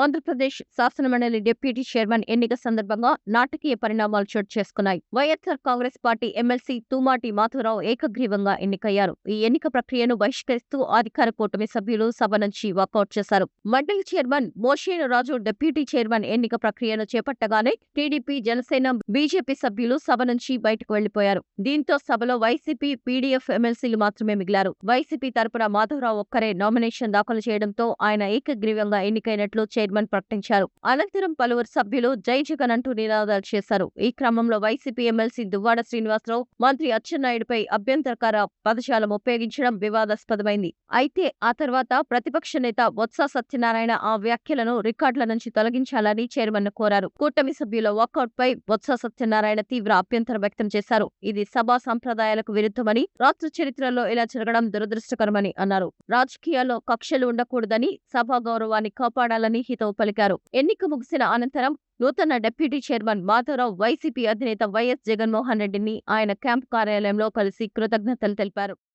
ఆంధ్రప్రదేశ్ శాసనమండలి deputy chairman ఎన్నిక సందర్భంగా నాటకీయ పరిణామాలు చోటు చేసుకున్నాయి. వైఎస్సార్ కాంగ్రెస్ పార్టీ ఎమ్మెల్సీ తుమ్మాటి మాధవరావు ఏకగ్రీవంగా ఎన్నికయ్యారు. ఈ ఎన్నిక ప్రక్రియను బహిష్కరిస్తూ అధికార కూటమి సభ్యులు సభ నుంచి వాకౌట్ చేశారు. మండలి చైర్మన్ మోషేను రాజు డిప్యూటీ చైర్మన్ ఎన్నిక ప్రక్రియను చేపట్టగానే టీడీపీ, జనసేన, బీజేపీ సభ్యులు సభ నుంచి బయటకు వెళ్లిపోయారు. దీంతో సభలో వైసీపీ, పీడీఎఫ్ ఎమ్మెల్సీలు మాత్రమే మిగిలారు. వైసీపీ తరపున మాధవరావు ఒక్కరే నామినేషన్ దాఖలు చేయడంతో ఆయన ఏకగ్రీవంగా ఎన్నికైనట్లు చైర్మన్ ప్రకటించారు. అనంతరం పలువురు సభ్యులు జై జగన్ అంటూ నినాదాలు చేశారు. ఈ క్రమంలో వైసీపీ ఎమ్మెల్సీ దువ్వాడ శ్రీనివాసరావు మంత్రి అచ్చెన్నాయుడుపై అభ్యంతరకర పదజాలం ఉపయోగించడం వివాదాస్పదమైంది. అయితే ఆ తర్వాత ప్రతిపక్ష నేత బొత్స సత్యనారాయణ ఆ వ్యాఖ్యలను రికార్డుల నుంచి తొలగించాలని చైర్మన్ కోరారు. కూటమి సభ్యుల వాకౌట్ పై బొత్స సత్యనారాయణ తీవ్ర అభ్యంతరం వ్యక్తం చేశారు. ఇది సభా సంప్రదాయాలకు విరుద్ధమని, రాష్ట్ర చరిత్రలో ఇలా జరగడం దురదృష్టకరమని అన్నారు. రాజకీయాల్లో కక్షలు ఉండకూడదని, సభా గౌరవాన్ని కాపాడాలని హితవు పలికారు. ఎన్నిక ముగిసిన అనంతరం నూతన డిప్యూటీ చైర్మన్ మాధవరావు వైసీపీ అధినేత వైఎస్ జగన్మోహన్ రెడ్డిని ఆయన క్యాంపు కార్యాలయంలో కలిసి కృతజ్ఞతలు తెలిపారు.